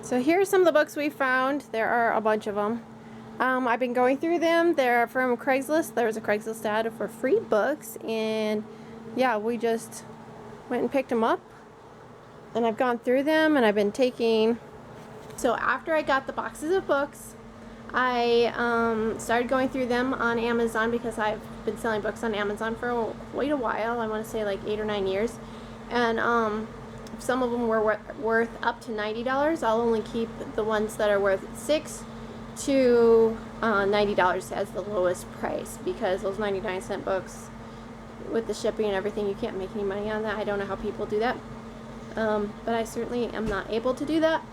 So here are some of the books we found. There are a bunch of them. I've been going through them. They're from Craigslist. There was a Craigslist ad for free books, and yeah, we just went and picked them up. And I've gone through them, and I've been taking. So after I got the boxes of books, I started going through them on Amazon because I've been selling books on Amazon for quite a while. I want to say like 8 or 9 years, and if some of them were worth up to $90, I'll only keep the ones that are worth $6 to $90 as the lowest price, because those 99-cent books with the shipping and everything, you can't make any money on that. I don't know how people do that, but I certainly am not able to do that.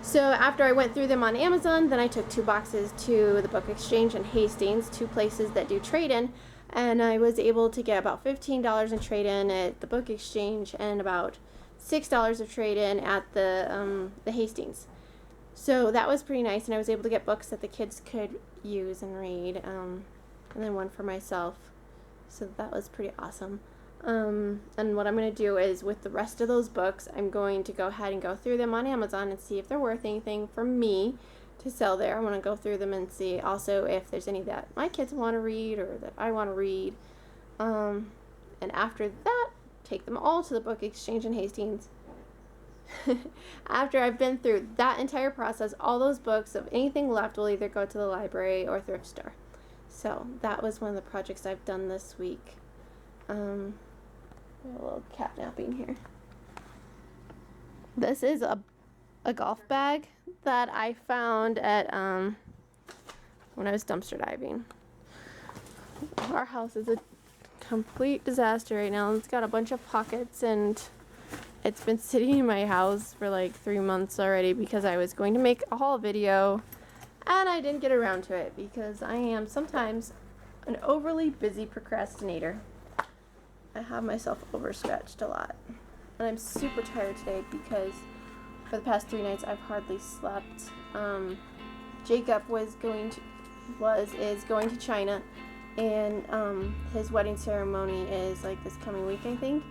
So after I went through them on Amazon, then I took 2 boxes to the Book Exchange in Hastings, 2 places that do trade-in, and I was able to get about $15 in trade-in at the Book Exchange and about $6 of trade-in at the Hastings. So that was pretty nice, and I was able to get books that the kids could use and read, and then one for myself. So that was pretty awesome. And what I'm going to do is, with the rest of those books, I'm going to go ahead and go through them on Amazon and see if they're worth anything for me to sell there. I want to go through them and see also if there's any that my kids want to read or that I want to read. And after that, take them all to the Book Exchange in Hastings. After I've been through that entire process, all those books of anything left will either go to the library or thrift store. So that was one of the projects I've done this week. A little cat napping here. This is a golf bag that I found at when I was dumpster diving. Our house is a complete disaster right now. It's got a bunch of pockets, and it's been sitting in my house for like 3 months already because I was going to make a haul video and I didn't get around to it because I am sometimes an overly busy procrastinator. I have myself overstretched a lot, and I'm super tired today because for the past 3 nights I've hardly slept. Jacob is going to China, and his wedding ceremony is like this coming week, I think.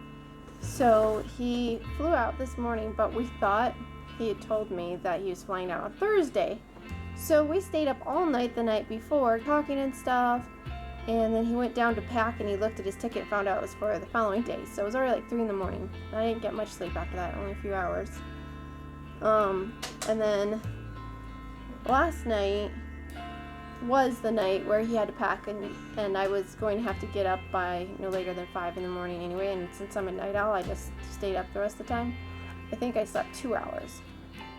So he flew out this morning, but we thought he had told me that he was flying out on Thursday. So we stayed up all night the night before talking and stuff. And then he went down to pack, and he looked at his ticket and found out it was for the following day. So it was already like 3 in the morning. I didn't get much sleep after that, only a few hours. And then last night was the night where he had to pack, and I was going to have to get up by no later than 5 in the morning anyway. And since I'm a night owl, I just stayed up the rest of the time. I think I slept 2 hours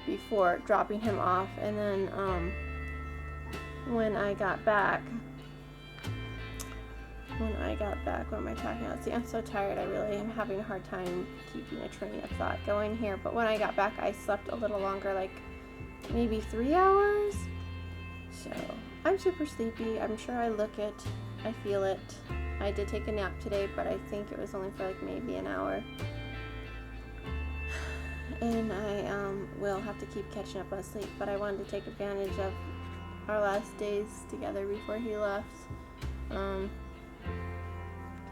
before dropping him off. And then when I got back, what am I talking about? See, I'm so tired. I really am having a hard time keeping a train of thought going here. But when I got back, I slept a little longer, like maybe 3 hours. So I'm super sleepy. I'm sure I look it. I feel it. I did take a nap today, but I think it was only for like maybe an hour. And I will have to keep catching up on sleep. But I wanted to take advantage of our last days together before he left.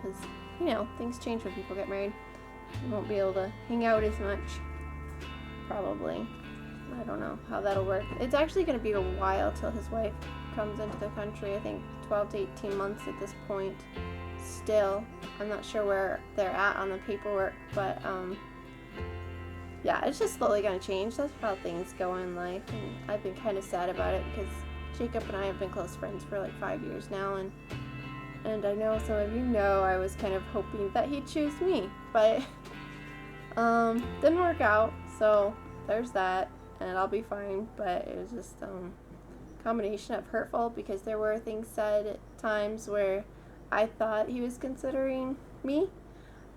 Because, you know, things change when people get married. You won't be able to hang out as much, probably. I don't know how that'll work. It's actually going to be a while till his wife comes into the country. I think 12 to 18 months at this point. Still, I'm not sure where they're at on the paperwork, but yeah, it's just slowly going to change. That's how things go in life, and I've been kind of sad about it because Jacob and I have been close friends for like 5 years now, and I know some of you know I was kind of hoping that he'd choose me, but didn't work out, so there's that, and I'll be fine. But it was just a combination of hurtful because there were things said at times where I thought he was considering me.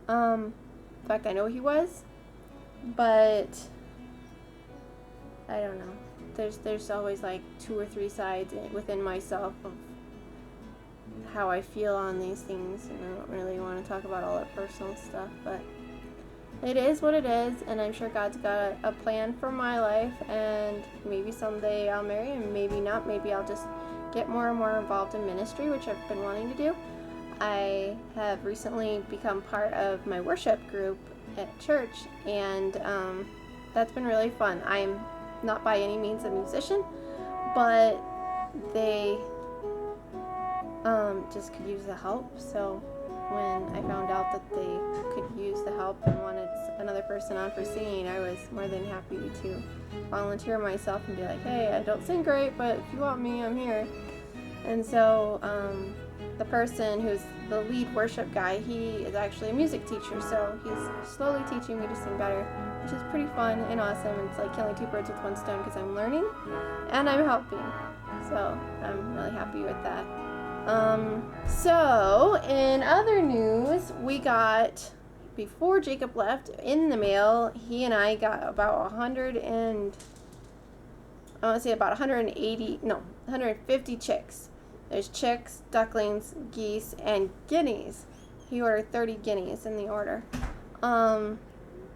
In fact, I know he was, but I don't know. There's always like 2 or 3 sides within myself of how I feel on these things, and I don't really want to talk about all that personal stuff, but it is what it is, and I'm sure God's got a plan for my life, and maybe someday I'll marry, and maybe not. Maybe I'll just get more and more involved in ministry, which I've been wanting to do. I have recently become part of my worship group at church, and that's been really fun. I'm not by any means a musician, but they just could use the help. So when I found out that they could use the help and wanted another person on for singing, I was more than happy to volunteer myself and be like, hey, I don't sing great, but if you want me, I'm here. And so the person who's the lead worship guy, he is actually a music teacher, so he's slowly teaching me to sing better, which is pretty fun and awesome. It's like killing two birds with one stone because I'm learning and I'm helping. So I'm really happy with that. So in other news, we got, before Jacob left, in the mail, he and I got about 150 chicks. There's chicks, ducklings, geese, and guineas. He ordered 30 guineas in the order. And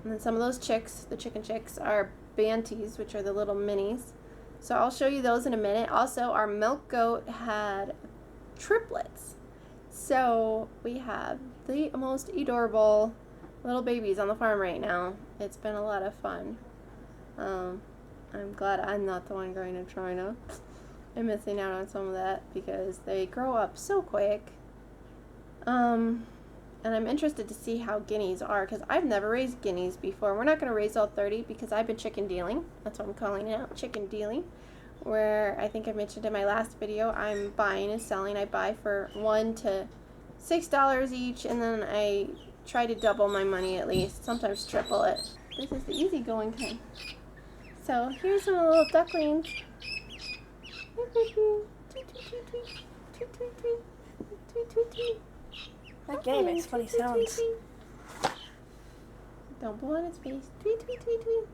then some of those chicks, the chicken chicks, are banties, which are the little minis. So I'll show you those in a minute. Also, our milk goat had triplets. So we have the most adorable little babies on the farm right now. It's been a lot of fun. I'm glad I'm not the one going to China. I'm missing out on some of that because they grow up so quick. And I'm interested to see how guineas are because I've never raised guineas before. We're not going to raise all 30 because I've been chicken dealing. That's what I'm calling it now, chicken dealing. Where I think I mentioned in my last video, I'm buying and selling. I buy for $1 to $6 each, and then I try to double my money at least, sometimes triple it. This is the easygoing kind. So here's some little ducklings. That game makes funny sounds. Don't blow on its face. Tweet, tweet, tweet, tweet.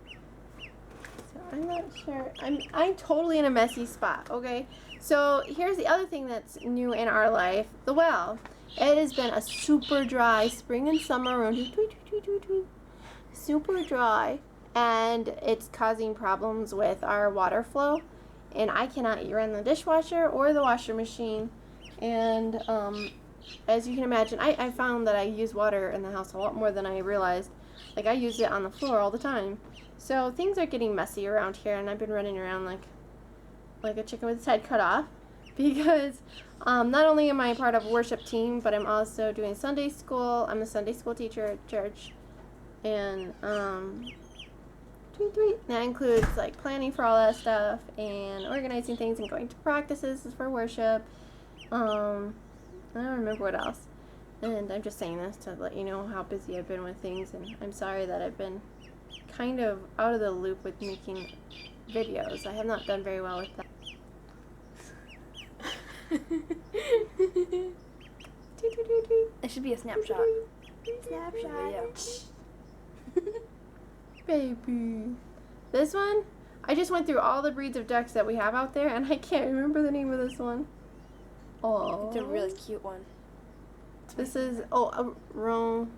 So I'm not sure. I'm totally in a messy spot, okay? So here's the other thing that's new in our life. The well. It has been a super dry spring and summer around here. Tweet, tweet, tweet, tweet, tweet. Super dry. And it's causing problems with our water flow. And I cannot run the dishwasher or the washer machine. And as you can imagine, I found that I use water in the house a lot more than I realized. Like, I use it on the floor all the time. So things are getting messy around here, and I've been running around like a chicken with its head cut off. Because not only am I part of a worship team, but I'm also doing Sunday school. I'm a Sunday school teacher at church. And that includes like planning for all that stuff and organizing things and going to practices for worship. I don't remember what else. And I'm just saying this to let you know how busy I've been with things, and I'm sorry that I've been kind of out of the loop with making videos. I have not done very well with that. It should be a snapshot. Snapshot. Baby. This one, I just went through all the breeds of ducks that we have out there, and I can't remember the name of this one. Oh, It's a really cute one. This is Ruin?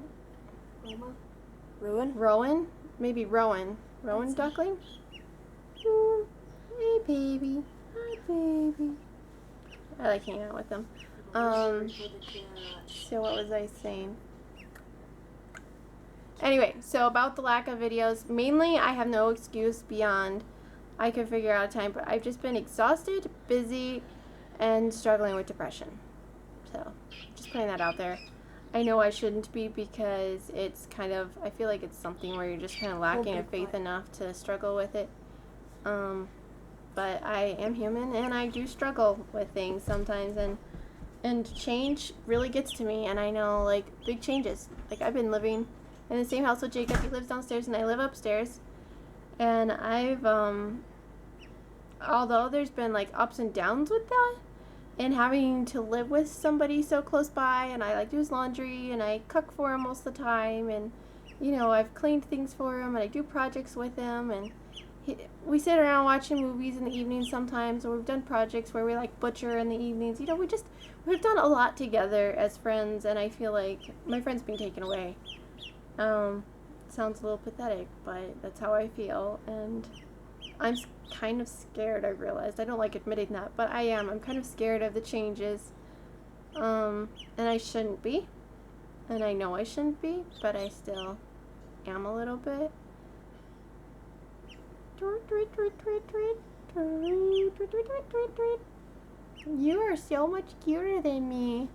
Rowan, maybe Rowan duckling. Ooh, hey baby, hi baby. I like hanging out with them. So what was I saying? Anyway, so about the lack of videos, mainly I have no excuse beyond I could figure out a time, but I've just been exhausted, busy, and struggling with depression. So, just putting that out there. I know I shouldn't be because it's kind of, I feel like it's something where you're just kind of lacking in faith enough to struggle with it. But I am human and I do struggle with things sometimes, and change really gets to me, and I know like big changes. Like I've been living in the same house with Jacob. He lives downstairs and I live upstairs. And I've, although there's been like ups and downs with that, and having to live with somebody so close by, and I like do his laundry, and I cook for him most of the time, and you know, I've cleaned things for him, and I do projects with him, and we sit around watching movies in the evenings sometimes, or we've done projects where we like butcher in the evenings. You know, we've done a lot together as friends, and I feel like my friend's being taken away. Sounds a little pathetic, but that's how I feel, and I'm kind of scared. I realized I don't like admitting that, but I am. I'm kind of scared of the changes, and I shouldn't be, and I know I shouldn't be, but I still am a little bit. You are so much cuter than me.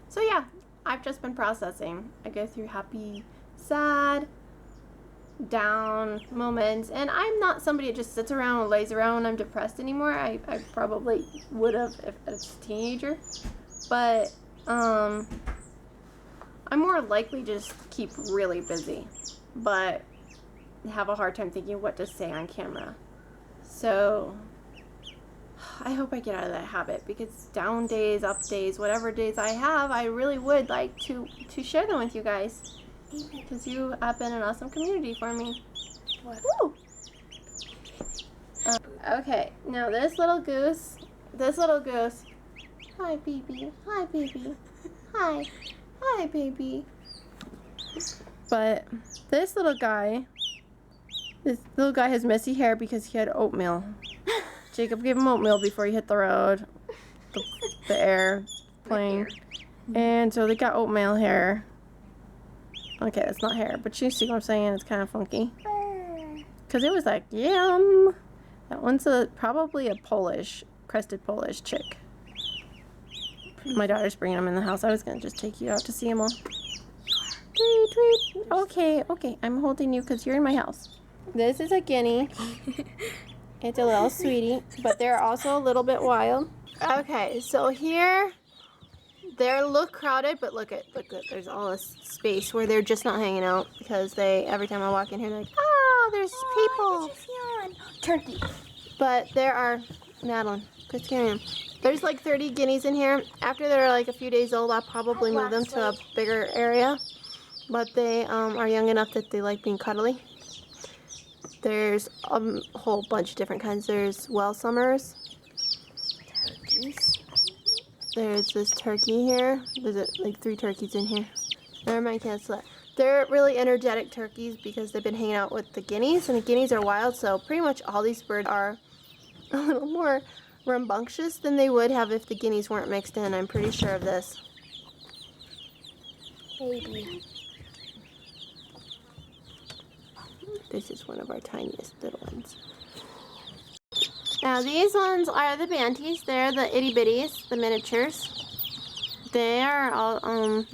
So yeah, I've just been processing. I go through happy, sad, down moments, and I'm not somebody that just sits around and lays around when I'm depressed anymore. I probably would have if I was a teenager, but I'm more likely just keep really busy, but have a hard time thinking what to say on camera. So I hope I get out of that habit, because down days, up days, whatever days I have, I really would like to share them with you guys, because you have been an awesome community for me. What? Woo! Okay, now this little goose, hi baby, hi baby. But this little guy has messy hair because he had oatmeal. Jacob gave him oatmeal before he hit the road, the airplane, and so they got oatmeal hair. Okay, that's not hair, but you see what I'm saying? It's kind of funky. Because it was like, yum. That one's probably a crested Polish chick. My daughter's bringing them in the house. I was going to just take you out to see them all. Tweet, tweet. Okay, I'm holding you because you're in my house. This is a guinea. It's a little sweetie, but they're also a little bit wild. Okay, so here, they look crowded, but look at, there's all this space where they're just not hanging out, because every time I walk in here, they're like, oh, there's people. Turkey. But there are, Madeline, quit scaring them. There's like 30 guineas in here. After they're like a few days old, I'll probably move them to a bigger area. But they are young enough that they like being cuddly. There's a whole bunch of different kinds. There's Welsummers. Turkeys. There's this turkey here. There's like 3 turkeys in here. Never mind, cancel it. They're really energetic turkeys because they've been hanging out with the guineas, and the guineas are wild, so pretty much all these birds are a little more rambunctious than they would have if the guineas weren't mixed in. I'm pretty sure of this. Baby. This is one of our tiniest little ones. Now these ones are the banties. They're the itty bitties, the miniatures. They are all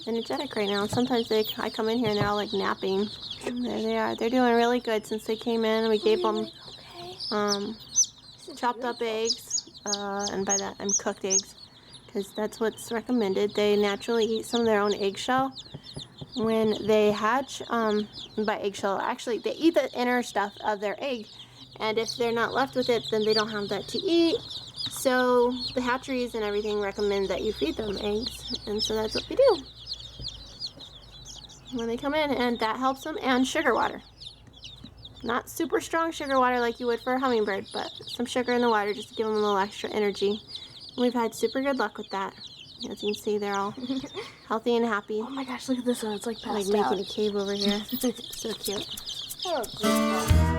energetic right now. Sometimes I come in here and they're all like napping. And there they are. They're doing really good since they came in. We gave them chopped up eggs, and by that I'm cooked eggs, because that's what's recommended. They naturally eat some of their own eggshell when they hatch. By eggshell, actually they eat the inner stuff of their egg, and if they're not left with it, then they don't have that to eat. So the hatcheries and everything recommend that you feed them eggs, and so that's what we do when they come in, and that helps them. And sugar water. Not super strong sugar water like you would for a hummingbird, but some sugar in the water just to give them a little extra energy. And we've had super good luck with that. As you can see, they're all healthy and happy. Oh my gosh, look at this one. It's like passed like out. making a cave over here. So cute. Oh,